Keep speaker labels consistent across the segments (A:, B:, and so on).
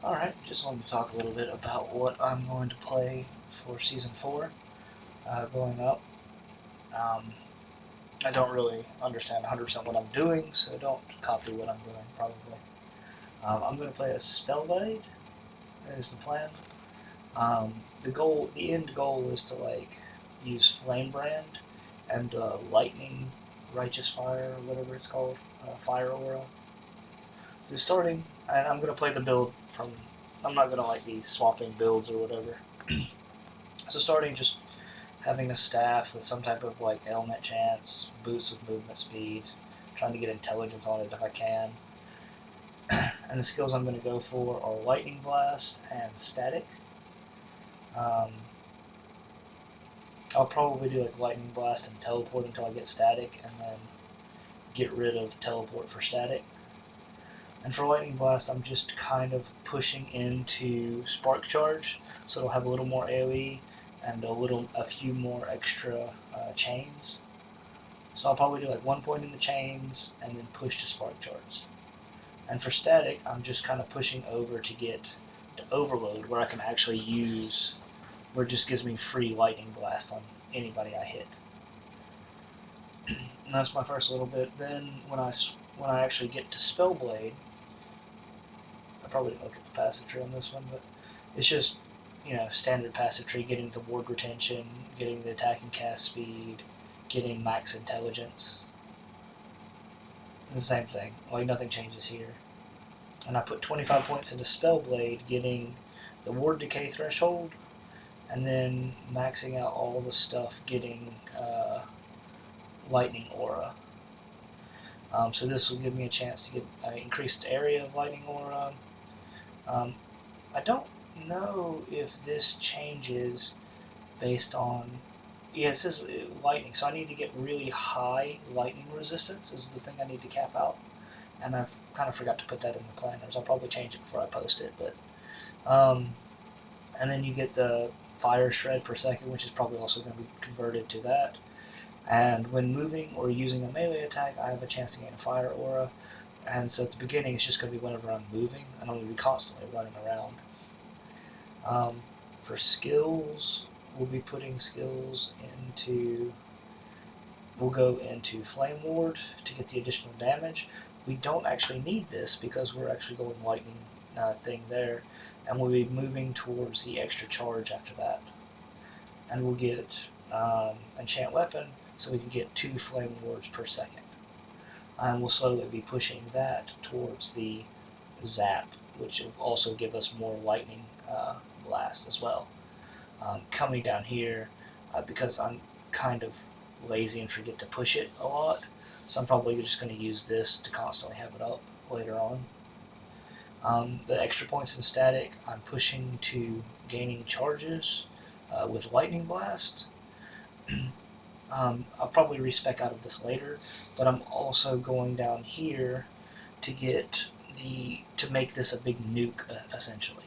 A: Alright, just wanted to talk a little bit about what I'm going to play for Season 4 going up. Um, I don't really understand 100% what I'm doing, so don't copy what I'm doing, probably. I'm going to play a spellblade, is the plan. The end goal is to use flame brand and lightning righteous fire, or whatever it's called, fire aura. So starting, and I'm going to play the build from, I'm not going to be swapping builds or whatever. So starting just having a staff with some type of element chance, boots with movement speed, trying to get intelligence on it if I can. And the skills I'm going to go for are lightning blast and static. I'll probably do lightning blast and teleport until I get static, and then get rid of teleport for static. And for lightning blast, I'm just kind of pushing into spark charge, so it'll have a little more AoE and a few more extra chains. So I'll probably do 1 point in the chains and then push to spark charge. And for static, I'm just kind of pushing over to get to overload, where I can actually use, where it just gives me free lightning blast on anybody I hit. And that's my first little bit. Then when I actually get to spellblade, I probably didn't look at the passive tree on this one, but it's just, standard passive tree, getting the ward retention, getting the attack and cast speed, getting max intelligence. The same thing, nothing changes here. And I put 25 points into spellblade, getting the ward decay threshold, and then maxing out all the stuff, getting lightning aura. So this will give me a chance to get increased area of lightning aura. I don't know if this changes based on, it says lightning, so I need to get really high lightning resistance is the thing I need to cap out, and I've kind of forgot to put that in the planners. I'll probably change it before I post it, but and then you get the fire shred per second, which is probably also going to be converted to that. And when moving or using a melee attack, I have a chance to gain a fire aura. And so at the beginning, it's just going to be whenever I'm moving, and I'm going to be constantly running around. For skills, we'll be putting skills into, we'll go into Flame Ward to get the additional damage. We don't actually need this because we're actually going lightning thing there, and we'll be moving towards the extra charge after that. And we'll get enchant weapon, so we can get 2 flame wards per second. And we'll slowly be pushing that towards the zap, which will also give us more lightning blast as well. Coming down here, because I'm kind of lazy and forget to push it a lot, so I'm probably just going to use this to constantly have it up later on. The extra points in static, I'm pushing to gaining charges with lightning blast. I'll probably respec out of this later, but I'm also going down here to get to make this a big nuke, essentially.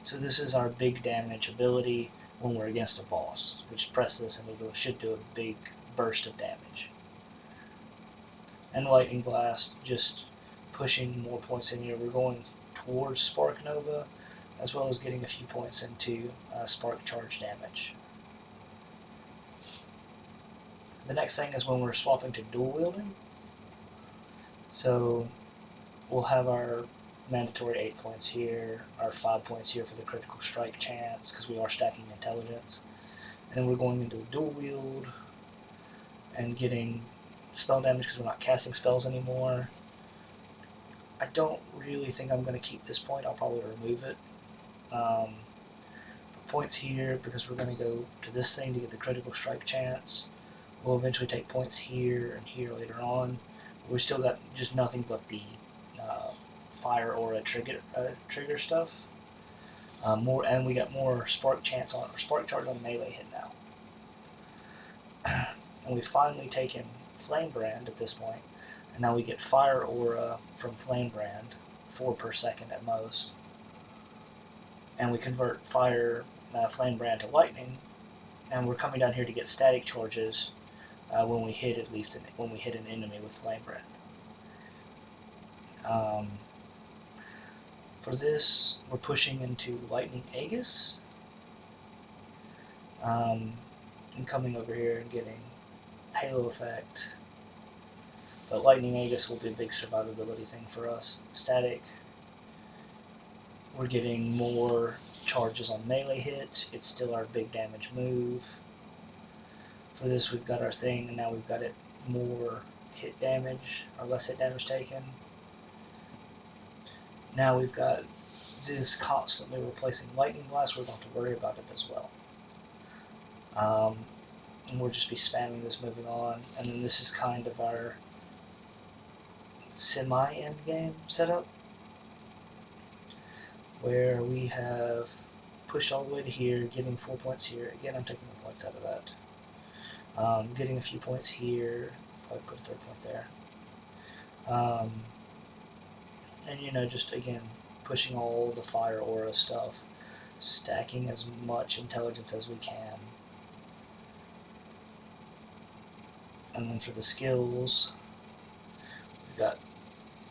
A: So this is our big damage ability when we're against a boss, which press this and it should do a big burst of damage. And lightning blast, just pushing more points in here. We're going towards spark nova, as well as getting a few points into spark charge damage. The next thing is when we're swapping to dual wielding. So we'll have our mandatory 8 points here, our 5 points here for the critical strike chance, because we are stacking intelligence. And then we're going into the dual wield and getting spell damage because we're not casting spells anymore. I don't really think I'm going to keep this point. I'll probably remove it. Points here because we're going to go to this thing to get the critical strike chance. We'll eventually take points here and here later on. We still got just nothing but the fire aura trigger stuff. And we got more spark chance on or spark charge on the melee hit now. And we've finally taken flame brand at this point, and now we get fire aura from flame brand, 4 per second at most. And we convert flame brand to lightning, and we're coming down here to get static charges when we hit an enemy with flame brand. For this, we're pushing into Lightning Aegis, and coming over here and getting Halo effect. But Lightning Aegis will be a big survivability thing for us. Static, we're getting more charges on melee hit. It's still our big damage move. For this, we've got our thing, and now we've got it more hit damage, or less hit damage taken. Now we've got this constantly replacing Lightning Blast. We don't have to worry about it as well. And we'll just be spamming this moving on. And then this is kind of our semi-end game setup, where we have pushed all the way to here, getting 4 points here. Again, I'm taking the points out of that. Getting a few points here, probably put a third point there. And you know, just again, pushing all the fire aura stuff, stacking as much intelligence as we can. And then for the skills, we've got,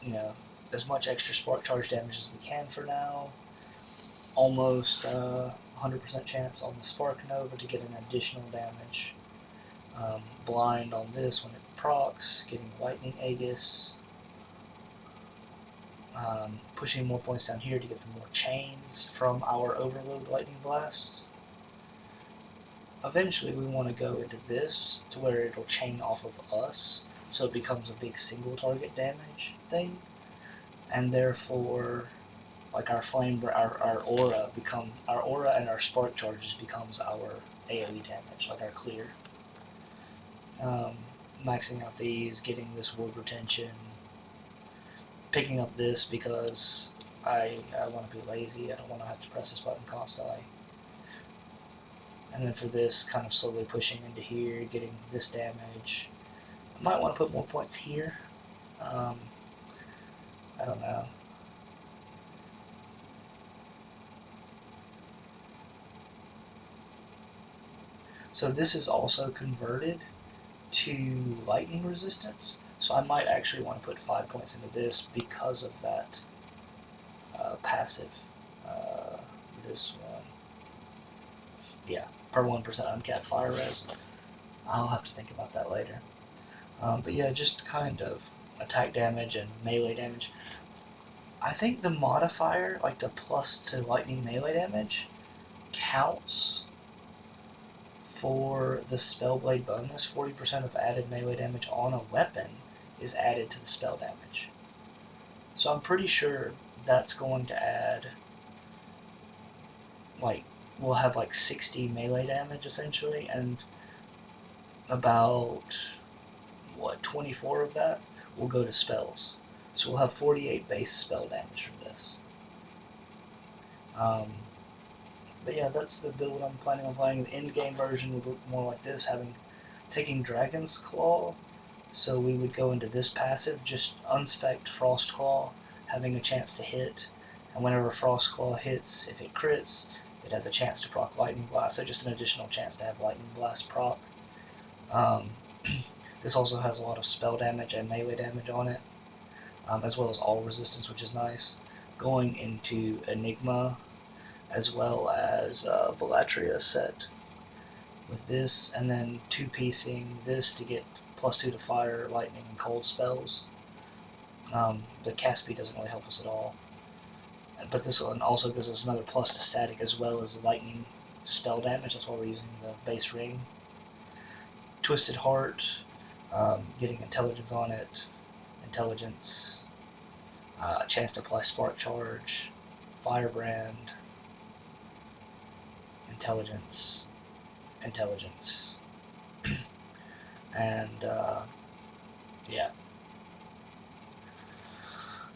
A: you know, as much extra spark charge damage as we can for now. Almost 100% chance on the Spark Nova to get an additional damage. Blind on this when it procs, getting Lightning Aegis. Pushing more points down here to get the more chains from our Overload Lightning Blast. Eventually we want to go into this to where it'll chain off of us, so it becomes a big single target damage thing, and therefore, like our flame, our aura and our spark charges becomes our AoE damage, like our clear. Maxing out these, getting this ward retention, picking up this because I want to be lazy. I don't want to have to press this button constantly. And then for this, kind of slowly pushing into here, getting this damage. I might want to put more points here. I don't know. So this is also converted to lightning resistance. So I might actually want to put 5 points into this because of that passive. This one. Yeah, per 1% uncapped fire res. I'll have to think about that later. But yeah, just kind of attack damage and melee damage. I think the modifier, like the plus to lightning melee damage, counts for the spellblade bonus. 40% of added melee damage on a weapon is added to the spell damage. So I'm pretty sure that's going to add, like, we'll have like 60 melee damage essentially, and about, 24 of that will go to spells. So we'll have 48 base spell damage from this. But yeah, that's the build I'm planning on playing. The end game version would look more like this, taking Dragon's Claw. So we would go into this passive, just unspecced frostclaw, having a chance to hit. And whenever frostclaw hits, if it crits, it has a chance to proc lightning blast. So just an additional chance to have lightning blast proc. This also has a lot of spell damage and melee damage on it, as well as all resistance, which is nice. Going into Enigma, as well as Volatria set with this, and then two-piecing this to get +2 to fire, lightning, and cold spells. The cast speed doesn't really help us at all, but this one also gives us another plus to static as well as lightning spell damage. That's why we're using the base ring. Twisted Heart, getting intelligence on it, intelligence, a chance to apply spark charge, firebrand, intelligence, and yeah.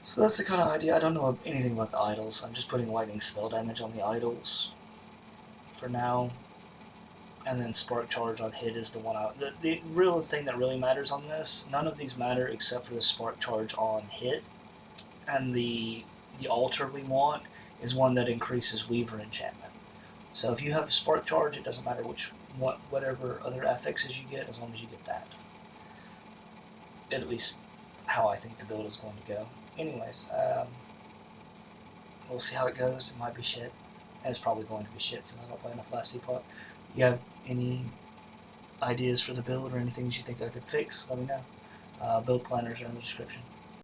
A: So that's the kind of idea. I don't know anything about the idols. I'm just putting lightning spell damage on the idols for now, and then spark charge on hit is the one out. The real thing that really matters on this, none of these matter except for the spark charge on hit, and the altar we want is one that increases Weaver enchantment. So if you have a spark charge, it doesn't matter whatever other affixes you get, as long as you get that. At least how I think the build is going to go. Anyways, We'll see how it goes. It might be shit. And it's probably going to be shit since I don't play enough last teapot. You have any ideas for the build or anything you think I could fix? Let me know. Build planners are in the description.